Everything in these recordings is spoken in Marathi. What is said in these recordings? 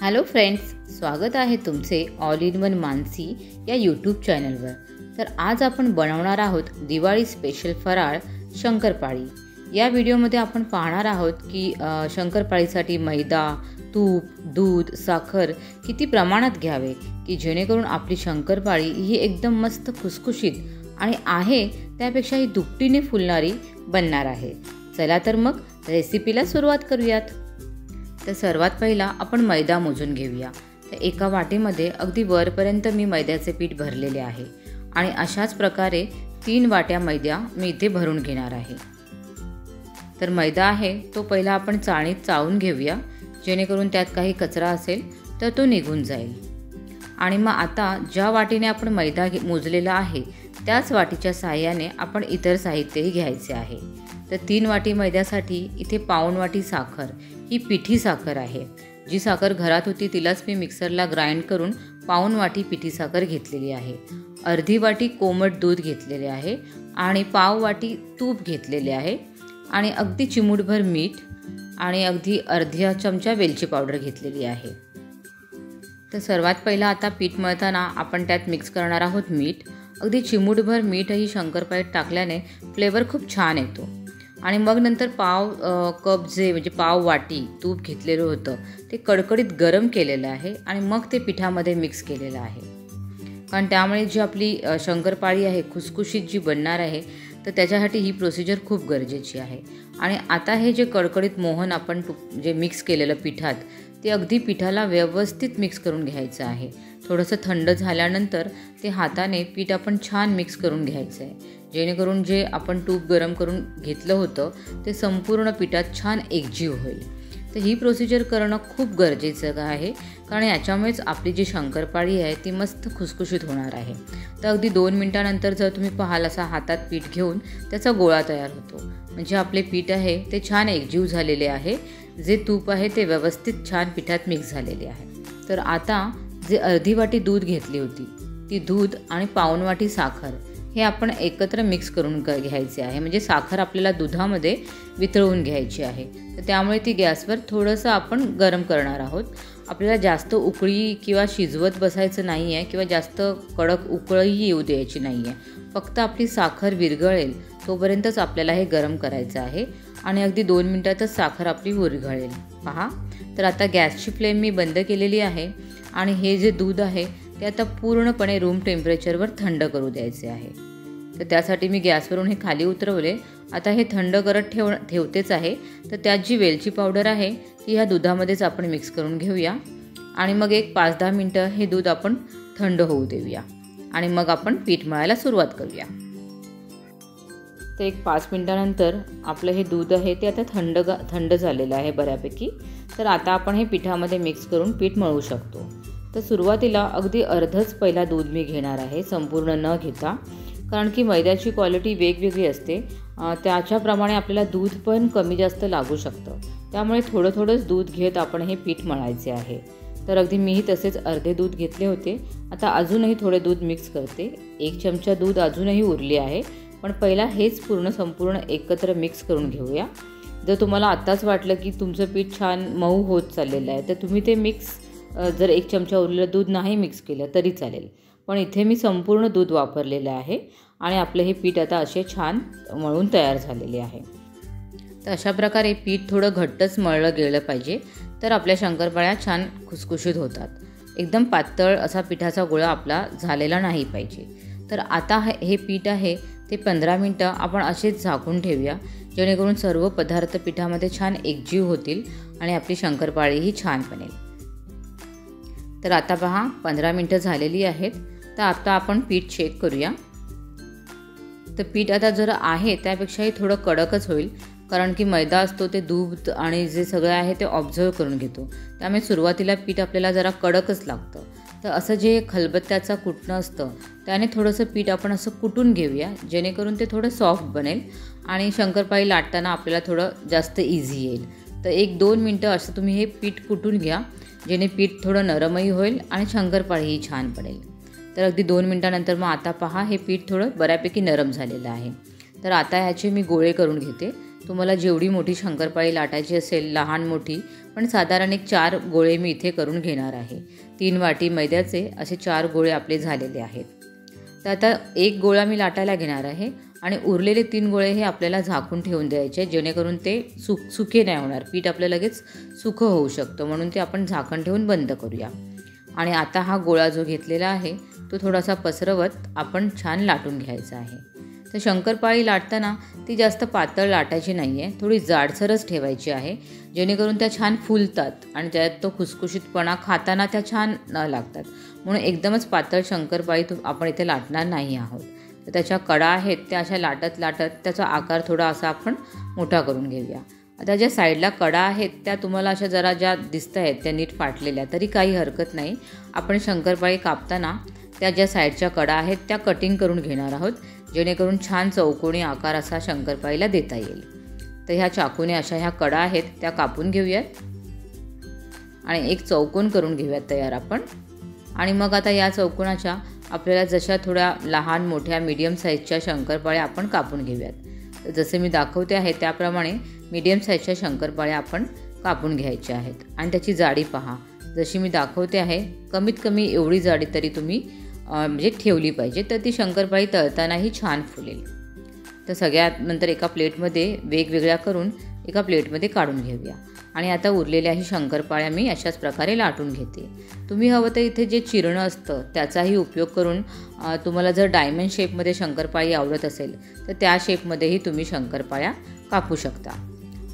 हॅलो फ्रेंड्स, स्वागत आहे तुमचे ऑल इन वन मानसी या यूट्यूब चॅनलवर। तर आज आपण बनवणार आहोत दिवाळी स्पेशल फराळ शंकरपाळी। या व्हिडिओमध्ये आपण पाहणार आहोत की शंकरपाळीसाठी मैदा, तूप, दूध, साखर किती प्रमाणात घ्यावे की जेणेकरून आपली शंकरपाळी ही एकदम मस्त खुसखुशीत आणि आहे त्यापेक्षाही दुपटीने फुलणारी बनणार आहे। चला तर मग रेसिपीला सुरुवात करूयात। तर सर्वात पहिला आपण मैदा मोजून घेऊया। तर एका वाटीमध्ये अगदी वरपर्यंत मी मैद्याचे पीठ भरलेले आहे आणि अशाच प्रकारे 3 वाट्या मैदा मी इथे भरून घेणार आहे। तर मैदा आहे तो पहिला आपण चाळणीत चाळून घेऊया जेणेकरून त्यात काही कचरा असेल तर तो निघून जाईल। आणि मग आता ज्या वाटीने आपण मैदा मोजलेला आहे त्याच वाटीच्या साहाय्याने आपण इतर साहित्यही घ्यायचे आहे। तर 3 वाटी मैद्यासाठी इथे पाऊण वाटी साखर, ही पिठी साखर आहे। जी साखर घरात होती तिलाच मी मिक्सरला ग्राइंड करून पाऊण वाटी पिठी साखर घेतलेली आहे। अर्धी वाटी कोमट दूध घेतलेले आहे आणि पाव वाटी तूप घेतलेले आहे आणि अगदी चिमूटभर मीठ आणि अगदी अर्धा चमचा वेलची पावडर घेतलेली आहे। तर सर्वात पहिला आता पीठ मळताना आपण त्यात मिक्स करणार आहोत मीठ। अगदी चिमूटभर मीठ ही शंकरपाळीत टाकल्याने फ्लेवर खूप छान येतो। आणि मग नंतर पाव कप जे म्हणजे पाव वाटी तूप घेतलेलं होतं ते कडकडीत गरम केलेलं आहे आणि मग ते पिठामध्ये मिक्स केलेलं आहे। कारण त्यामुळे जी आपली शंकरपाळी आहे खुसखुशीत जी बनणार आहे तर त्याच्यासाठी ही प्रोसिजर खूप गरजेची आहे। आणि आता हे जे कडकडीत मोहन आपण जे मिक्स केलेलं पिठात ते अगदी पिठाला व्यवस्थित मिक्स करून घ्यायचं आहे। थोडंसं थंड झाल्यानंतर ते हाताने पीठ आपण छान मिक्स करून घ्यायचं आहे जेणेकरून जे आपण तूप गरम करून घेतलं होतं ते संपूर्ण पिठात छान एकजीव होईल। तर ही प्रोसिजर करणं खूप गरजेचं आहे कारण याच्यामुळेच आपली जी शंकरपाळी आहे ती मस्त खुसखुशीत होणार आहे। तर अगदी 2 मिनिटानंतर जर तुम्ही पाहाल असा हातात पीठ घेऊन त्याचा गोळा तयार होतो म्हणजे आपले पीठ आहे ते छान एकजीव झालेले आहे। जे तूप आहे ते व्यवस्थित छान पिठात मिक्स झालेले आहे। तर आता जे अर्धी वाटी दूध घेतली होती ती दूध आणि पाऊण वाटी साखर हे आपण एकत्र मिक्स करून घ्यायचे आहे। म्हणजे साखर आपल्याला दुधामध्ये वितळवून घ्यायची आहे। तर त्यामुळे ती गॅसवर थोडंसं आपण गरम करणार आहोत। आपल्याला जास्त उकळी किंवा शिजवत बसायचं नाही आहे किंवा जास्त कडक उकळीही येऊ द्यायची नाही आहे। फक्त आपली साखर विरघळेल तोपर्यंतच आपल्याला हे गरम करायचं आहे आणि अगदी 2 मिनिटातच साखर आपली विरघळेल। पहा, तर आता गॅसची फ्लेम मी बंद केलेली आहे आणि हे जे दूध आहे ते आता पूर्णपणे रूम टेम्परेचरवर थंड करू द्यायचे आहे। तर त्यासाठी मी गॅसवरून हे खाली उतरवले। आता हे थंड करत ठेवतेच आहे। तर त्यात जी वेलची पावडर आहे ती ह्या दुधामध्येच आपण मिक्स करून घेऊया आणि मग एक 5-10 मिनटं हे दूध आपण थंड होऊ देऊया आणि मग आपण पीठ मळायला सुरुवात करूया। तर एक 5 मिनटानंतर आपलं हे दूध आहे ते आता थंड झालेलं आहे बऱ्यापैकी। तर आता आपण हे पिठामध्ये मिक्स करून पीठ मळू शकतो। तर सुरुवातीला अगदी अर्धच पहिला दूध मी घेणार आहे संपूर्ण न घेता, कारण की मैद्याची क्वालिटी वेगवेगळी असते त्याच्याप्रमाणे आपल्याला दूध पण कमी जास्त लागू शकतं। त्यामुळे थोडंच दूध घेत आपण हे पीठ मळायचे आहे। तर अगदी मीही तसेच अर्धे दूध घेतले होते। आता अजूनही थोडे दूध मिक्स करते। 1 चमचा दूध अजूनही उरले आहे पण पहिला हेच संपूर्ण एकत्र मिक्स करून घेऊया। जर तुम्हाला आत्ताच वाटलं की तुमचं पीठ छान मऊ होत चाललेलं आहे तर तुम्ही ते जर 1 चमचा उरलेलं दूध नाही मिक्स केलं तरी चालेल, पण इथे मी संपूर्ण दूध वापरलेलं आहे आणि आपलं हे पीठ आता असे छान मळून तयार झालेले आहे। तर अशा प्रकारे पीठ थोडं घट्टच मळलं गेलं पाहिजे तर आपल्या शंकरपाळ्या छान खुसखुशीत होतात। एकदम पातळ असा पिठाचा गोळा आपला झालेला नाही पाहिजे। तर आता हे पीठ आहे ते 15 मिनटं आपण असेच झाकून ठेवूया जेणेकरून सर्व पदार्थ पिठामध्ये छान एकजीव होतील आणि आपली शंकरपाळीही छान बनेल। तर आता पहा 15 मिनटं झालेली आहेत। तर आता आपण पीठ चेक करूया। तर पीठ आता जर आहे त्यापेक्षाही थोडं कडकच होईल कारण की मैदा असतो ते दूध आणि जे सगळं आहे ते ऑब्झर्व करून घेतो। त्यामुळे सुरुवातीला पीठ आपल्याला जरा कडकच लागतं। तर असं जे खलबत्त्याचा कुटणं असतं त्याने थोडंसं पीठ आपण असं कुटून घेऊया जेणेकरून ते थोडं सॉफ्ट बनेल आणि शंकरपाळी लाटताना आपल्याला थोडं जास्त इझी येईल। तर 1-2 मिनटं असं तुम्ही हे पीठ कुटून घ्या जेणे पीठ थोडं नरमही होईल आणि शंकरपाळीही छान बनेल। तर अगदी 2 मिनटानंतर मग आता पहा हे पीठ थोडं बऱ्यापैकी नरम झालेलं आहे। तर आता ह्याचे मी गोळे करून घेते। तुम्हाला जेवढी मोठी शंकरपाळी लाटायची असेल, लहान मोठी, पण साधारण एक 4 गोळे मी इथे करून घेणार आहे. 3 वाटी मैद्याचे असे 4 गोळे आपले झालेले आहेत. तर आता एक गोळा मी लाटायला घेणार आहे आणि उरलेले 3 गोळे हे आपल्याला झाकून ठेवून द्यायचे, जेणेकरून ते सुके नाही होणार. पीठ आपलं लगेच सुकं होऊ शकतं, म्हणून ते आपण झाकण ठेवून बंद करूया. आणि आता हा गोळा जो घेतलेला आहे तो थोडासा पसरवत आपण छान लाटून घ्यायचा आहे. तर शंकरपाळी लाटताना ती जास्त पातळ लाटायची नाही आहे, थोडी जाडसरच ठेवायची आहे, जेणेकरून त्या छान फुलतात आणि त्यात तो खुसखुशीतपणा खाताना त्या छान लागतात. म्हणून एकदमच पातळ शंकरपाळी आपण इथे लाटणार नाही आहोत. तर त्याच्या कडा आहेत त्या अशा लाटत लाटत त्याचा आकार थोडा असा आपण मोठा करून घेऊया. आता ज्या साईडला कडा आहेत त्या तुम्हाला अशा जरा ज्या दिसत आहेत त्या नीट फाटलेल्या, तरी काही हरकत नाही. आपण शंकरपाळी कापताना त्या ज्या साईडच्या कडा आहेत त्या कटिंग करून घेणार आहोत, जेणेकरून छान चौकोनी आकार असा शंकरपाळीला देता येईल. तर ह्या चाकूने अशा ह्या कडा आहेत त्या कापून घेऊयात आणि एक चौकोन करून घेऊयात तयार आपण. आणि मग आता या चौकोनाच्या आपल्याला जशा थोड्या लहान मोठ्या मीडियम साईजच्या शंकरपाळ्या आपण कापून घेऊयात. तर जसे मी दाखवते आहे त्याप्रमाणे मीडियम साईजच्या शंकरपाळ्या आपण कापून घ्यायच्या आहेत. आणि त्याची जाडी पहा, जशी मी दाखवते आहे कमीत कमी एवढी जाडी तरी तुम्ही म्हणजे ठेवली पाहिजे, तर ती शंकरपाळी तळतानाही छान फुलेल. तर सगळ्यात नंतर एका प्लेटमध्ये वेगवेगळ्या करून एका प्लेटमध्ये काढून घेऊया. आणि आता उरलेल्याही शंकरपाळ्या मी अशाच प्रकारे लाटून घेते. तुम्ही हवं तर इथे जे चिरणं असतं त्याचाही उपयोग करून तुम्हाला जर डायमंड शेपमध्ये शंकरपाळी आवडत असेल तर त्या शेपमध्येही तुम्ही शंकरपाळ्या कापू शकता.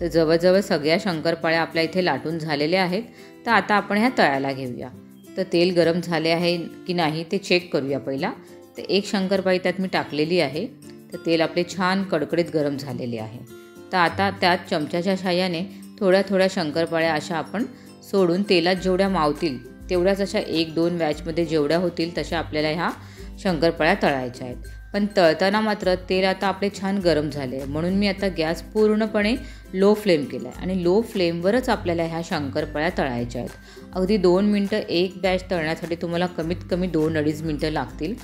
तर जवळजवळ सगळ्या शंकरपाळ्या आपल्या इथे लाटून झालेल्या आहेत. तर आता आपण ह्या तळायला घेऊया. तर तेल गरम झाले आहे की नाही ते चेक करूया पहिला. तर एक शंकरपाळी त्यात मी टाकलेली आहे. तर तेल आपले छान कडकडीत गरम झालेले आहे. तर आता त्यात चमच्याच्या साहाय्याने थोड्या थोड्या शंकरपाळ्या अशा आपण सोडून तेलात जेवढ्या मावतील तेवढ्याच अशा 1-2 बॅचमध्ये जेवढ्या होतील तशा आपल्याला ह्या शंकरपाळ्या तळायच्या आहेत. पण तळताना मात्र तेल आता आपले छान गरम झाले आहे, म्हणून मी आता गॅस पूर्णपणे लो फ्लेम केला आहे आणि लो फ्लेमवरच आपल्याला ह्या शंकरपाळ्या तळायच्या आहेत. अगदी 2 मिनटं एक बॅच तळण्यासाठी तुम्हाला कमीत कमी 2-2.5 मिनटं लागतील,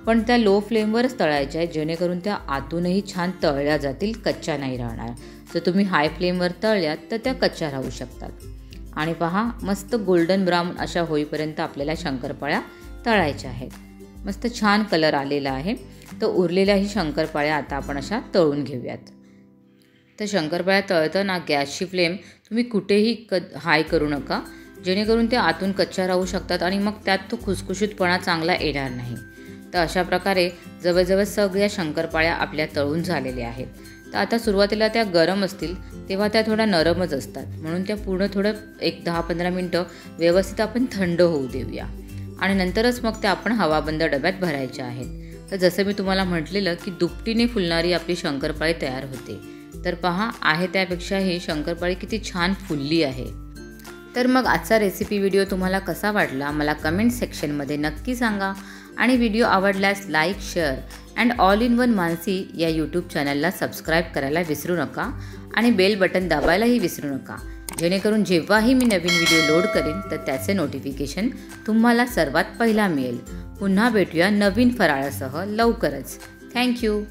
पण त्या लो फ्लेमवरच तळायच्या आहेत, जेणेकरून त्या आतूनही छान तळल्या जातील, कच्च्या नाही राहणार. जर तुम्ही हाय फ्लेमवर तळल्यात तर त्या कच्च्या राहू शकतात. आणि पहा, मस्त गोल्डन ब्राऊन अशा होईपर्यंत आपल्याला शंकरपाळ्या तळायच्या आहेत. मस्त छान कलर आलेला आहे. तर उरलेल्याही शंकरपाळ्या आता आपण अशा तळून घेऊयात. तर शंकरपाळ्या तळताना गॅसची फ्लेम तुम्ही कुठेही हाय करू नका, जेणेकरून ते आतून कच्च्या राहू शकतात आणि मग त्यात तो खुसखुशीतपणा चांगला येणार नाही. तर अशा प्रकारे जवळजवळ सगळ्या शंकरपाळ्या आपल्या तळून झालेल्या आहेत. तर आता सुरुवातीला त्या गरम असतील तेव्हा त्या थोड्या नरमच असतात, म्हणून त्या पूर्ण थोडं एक 10-15 मिनटं व्यवस्थित आपण थंड होऊ देऊया आणि नंतरच मग त्या आपण हवाबंद डब्यात भरायच्या आहेत. तर जसं मी तुम्हाला म्हटलेलं की दुपटीने फुलणारी आपली शंकरपाळी तयार होते. तर पहा, आहे त्यापेक्षा ही शंकरपाळी किती छान फुलली आहे. तर मग आजचा रेसिपी व्हिडिओ तुम्हाला कसा वाटला मला कमेंट सेक्शनमध्ये नक्की सांगा. आणि व्हिडिओ आवडल्यास like, share and all in one Mansi या यूट्यूब चॅनलला सबस्क्राईब करायला विसरू नका आणि बेल बटन दाबायलाही विसरू नका, जेणेकरून जेव्हाही मी नवीन व्हिडिओ लोड करेन तर त्याचे नोटिफिकेशन तुम्हाला सर्वात पहिला मिळेल. पुन्हा भेटूया नवीन फराळासह लवकरच. थँक्यू.